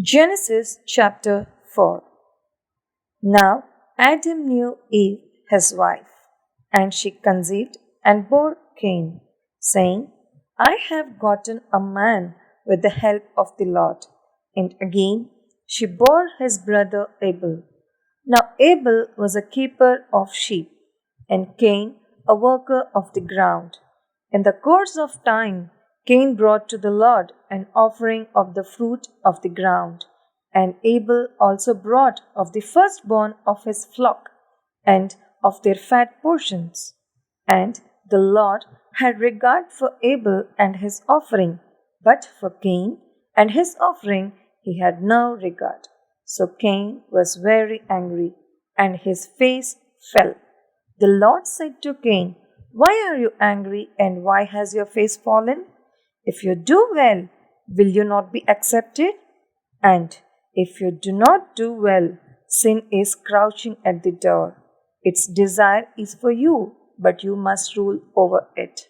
Genesis chapter 4. Now Adam knew Eve, his wife, and she conceived and bore Cain, saying, I have gotten a man with the help of the Lord. And again she bore his brother Abel. Now Abel was a keeper of sheep, and Cain a worker of the ground. In the course of time, Cain brought to the Lord an offering of the fruit of the ground, and Abel also brought of the firstborn of his flock and of their fat portions. And the Lord had regard for Abel and his offering, but for Cain and his offering he had no regard. So Cain was very angry, and his face fell. The Lord said to Cain, Why are you angry, and why has your face fallen? If you do well, will you not be accepted? And if you do not do well, sin is crouching at the door. Its desire is for you, but you must rule over it.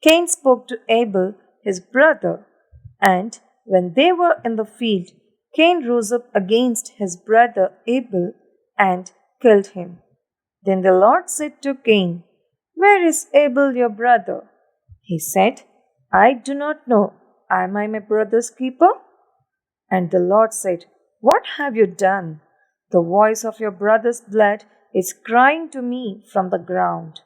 Cain spoke to Abel, his brother, and when they were in the field, Cain rose up against his brother Abel and killed him. Then the Lord said to Cain, Where is Abel your brother? He said, I do not know. Am I my brother's keeper? And the Lord said, What have you done? The voice of your brother's blood is crying to me from the ground.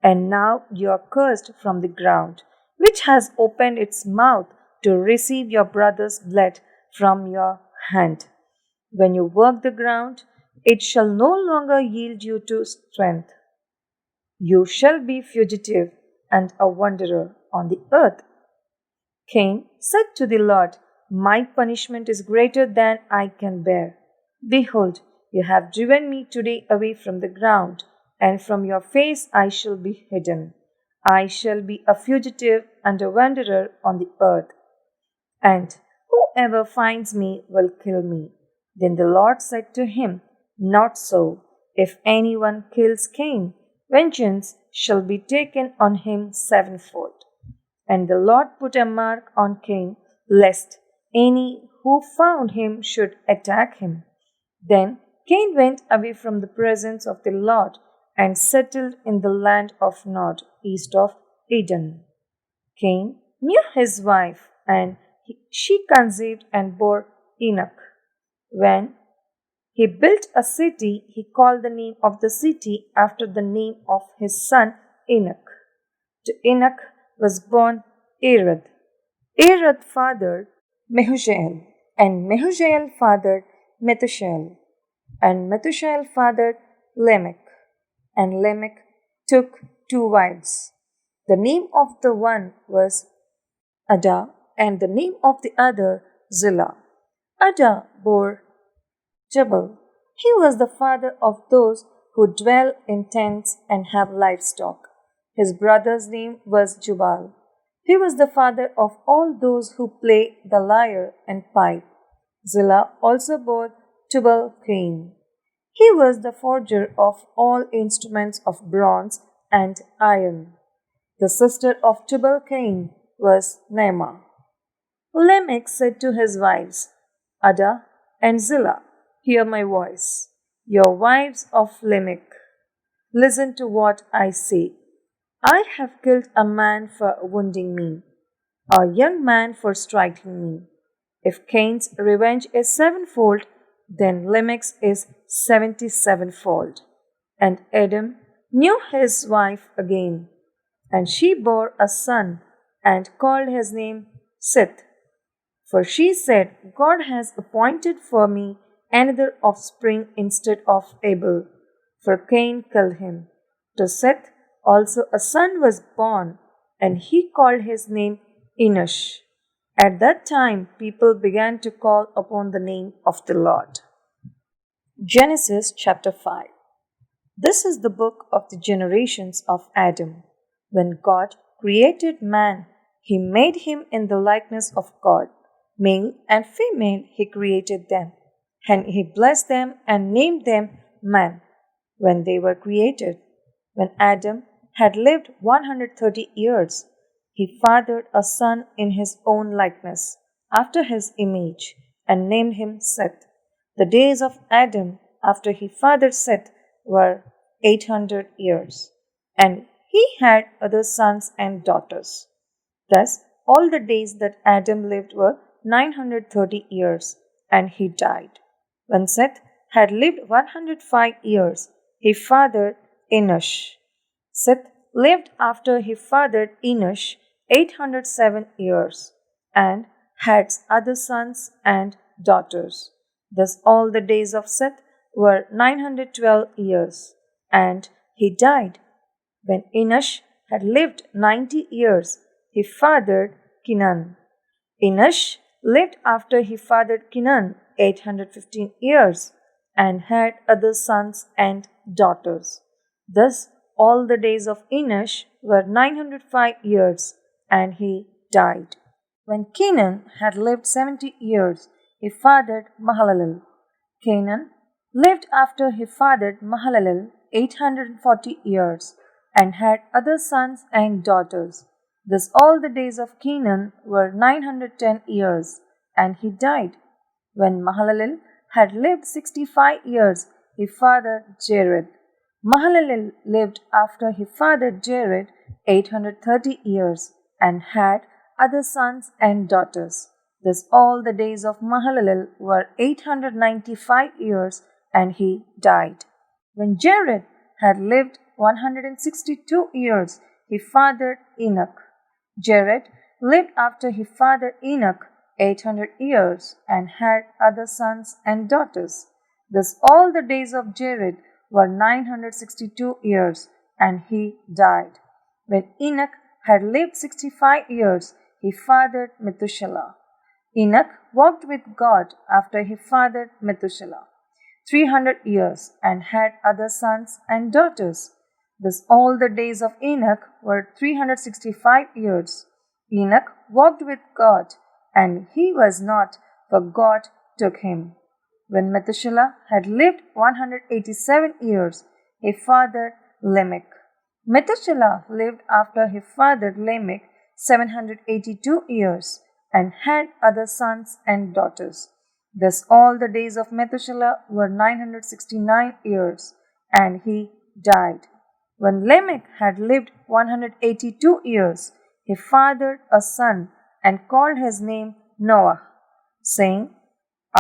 And now you are cursed from the ground, which has opened its mouth to receive your brother's blood from your hand. When you work the ground, it shall no longer yield you to strength. You shall be fugitive and a wanderer on the earth. Cain said to the Lord, My punishment is greater than I can bear. Behold, you have driven me today away from the ground, and from your face I shall be hidden. I shall be a fugitive and a wanderer on the earth. And whoever finds me will kill me. Then the Lord said to him, Not so. If anyone kills Cain, vengeance shall be taken on him sevenfold. And the Lord put a mark on Cain, lest any who found him should attack him. Then Cain went away from the presence of the Lord and settled in the land of Nod, east of Eden. Cain knew his wife, and she conceived and bore Enoch. When he built a city, he called the name of the city after the name of his son Enoch. To Enoch was born Irad. Irad fathered Mehujael, and Mehujael fathered Methusael, and Methusael fathered Lamech, and Lamech took two wives. The name of the one was Ada, and the name of the other Zillah. Ada bore Jabal. He was the father of those who dwell in tents and have livestock. His brother's name was Jubal. He was the father of all those who play the lyre and pipe. Zillah also bore Tubal Cain. He was the forger of all instruments of bronze and iron. The sister of Tubal Cain was Naamah. Lamech said to his wives, Ada and Zillah, Hear my voice, your wives of Lamech. Listen to what I say. I have killed a man for wounding me, a young man for striking me. If Cain's revenge is sevenfold, then Lamech's is 77fold. And Adam knew his wife again, and she bore a son and called his name Seth. For she said, God has appointed for me another offspring instead of Abel, for Cain killed him. To Seth also a son was born, and he called his name Enosh. At that time, people began to call upon the name of the Lord. Genesis chapter 5. This is the book of the generations of Adam. When God created man, he made him in the likeness of God. Male and female he created them, and he blessed them and named them man when they were created. When Adam had lived 130 years, he fathered a son in his own likeness, after his image, and named him Seth. The days of Adam after he fathered Seth were 800 years, and he had other sons and daughters. Thus, all the days that Adam lived were 930 years, and he died. When Seth had lived 105 years, he fathered Enosh. Seth lived after he fathered Enosh 807 years, and had other sons and daughters. Thus, all the days of Seth were 912 years, and he died. When Enosh had lived 90 years, he fathered Kenan. Enosh lived after he fathered Kenan 815 years, and had other sons and daughters. Thus, all the days of Enosh were 905 years, and he died. When Kenan had lived 70 years, he fathered Mahalalel. Kenan lived after he fathered Mahalalel 840 years, and had other sons and daughters. Thus all the days of Kenan were 910 years, and he died. When Mahalalel had lived 65 years, he fathered Jared. Mahalalel lived after he fathered Jared 830 years, and had other sons and daughters. Thus all the days of Mahalalel were 895 years, and he died. When Jared had lived 162 years, he fathered Enoch. Jared lived after he fathered Enoch 800 years, and had other sons and daughters. Thus all the days of Jared were 962 years, and he died. When Enoch had lived 65 years, he fathered Methuselah. Enoch walked with God after he fathered Methuselah 300 years, and had other sons and daughters. Thus all the days of Enoch were 365 years. Enoch walked with God, and he was not, for God took him. When Methuselah had lived 187 years, he fathered Lamech. Methuselah lived after he fathered Lamech 782 years, and had other sons and daughters. Thus all the days of Methuselah were 969 years, and he died. When Lamech had lived 182 years, he fathered a son, and called his name Noah, saying,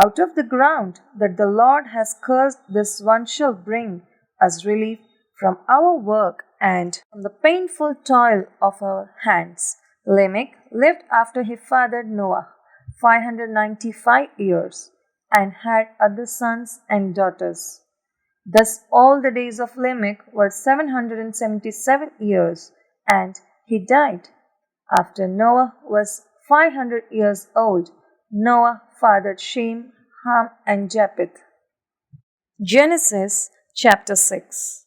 Out of the ground that the Lord has cursed, this one shall bring us relief from our work and from the painful toil of our hands. Lamech lived after he fathered Noah 595 years, and had other sons and daughters. Thus all the days of Lamech were 777 years, and he died. After Noah was 500 years old, Noah fathered Shem, Ham, and Japheth. Genesis chapter 6.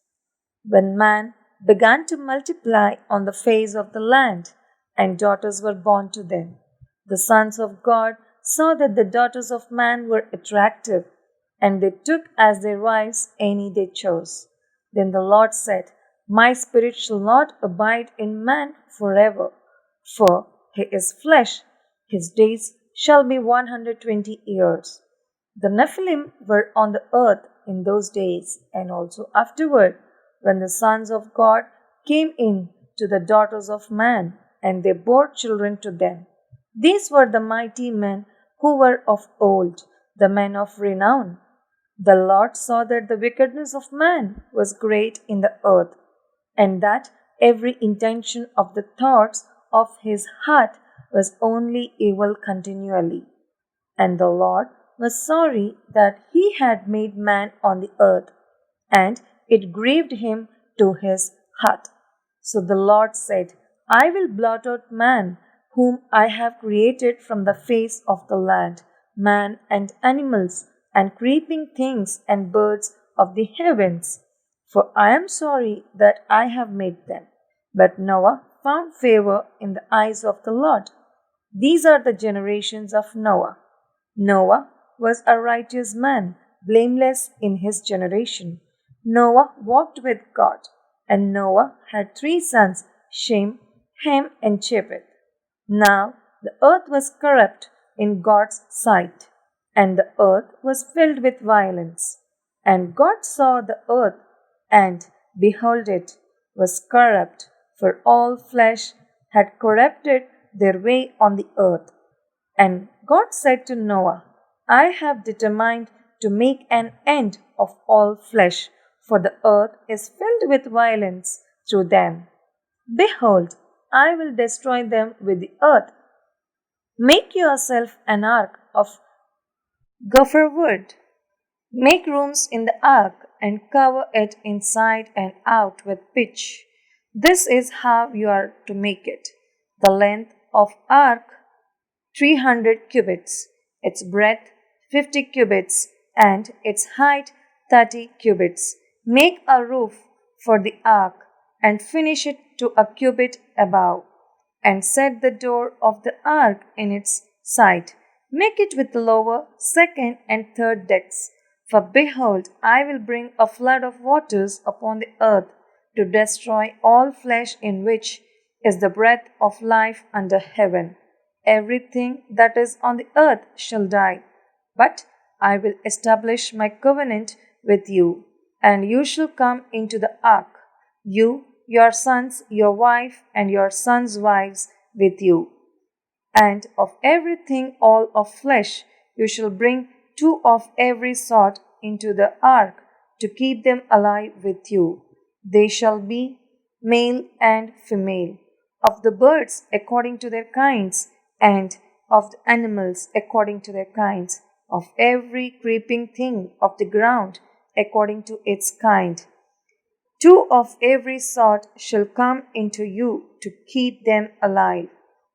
When man began to multiply on the face of the land, and daughters were born to them, the sons of God saw that the daughters of man were attractive, and they took as their wives any they chose. Then the Lord said, My spirit shall not abide in man forever, for he is flesh, his days shall be 120 years. The Nephilim were on the earth in those days, and also afterward, when the sons of God came in to the daughters of man, and they bore children to them. These were the mighty men who were of old, the men of renown. The Lord saw that the wickedness of man was great in the earth, and that every intention of the thoughts of his heart was only evil continually. And the Lord was sorry that he had made man on the earth, and it grieved him to his heart. So the Lord said, I will blot out man, whom I have created from the face of the land, man and animals, and creeping things and birds of the heavens. For I am sorry that I have made them. But Noah found favor in the eyes of the Lord. These are the generations of Noah. Noah was a righteous man, blameless in his generation. Noah walked with God, and Noah had 3 sons, Shem, Ham, and Japheth. Now the earth was corrupt in God's sight, and the earth was filled with violence. And God saw the earth, and behold, it was corrupt, for all flesh had corrupted their way on the earth. And God said to Noah, I have determined to make an end of all flesh, for the earth is filled with violence through them. Behold, I will destroy them with the earth. Make yourself an ark of gopher wood. Make rooms in the ark and cover it inside and out with pitch. This is how you are to make it. The length of ark 300 cubits, its breadth 50 cubits, and its height 30 cubits. Make a roof for the ark and finish it to a cubit above, and set the door of the ark in its side. Make it with lower, second, and third decks. For behold, I will bring a flood of waters upon the earth to destroy all flesh, in which is the breath of life under heaven. Everything that is on the earth shall die. But I will establish my covenant with you, and you shall come into the ark, you, your sons, your wife, and your sons' wives with you. And of everything all of flesh you shall bring two of every sort into the ark to keep them alive with you. They shall be male and female, of the birds according to their kinds, and of the animals according to their kinds, of every creeping thing of the ground according to its kind. Two of every sort shall come into you to keep them alive.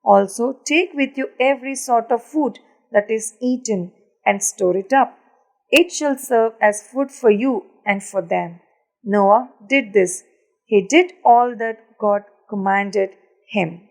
Also take with you every sort of food that is eaten, and store it up. It shall serve as food for you and for them. Noah did this. He did all that God commanded him.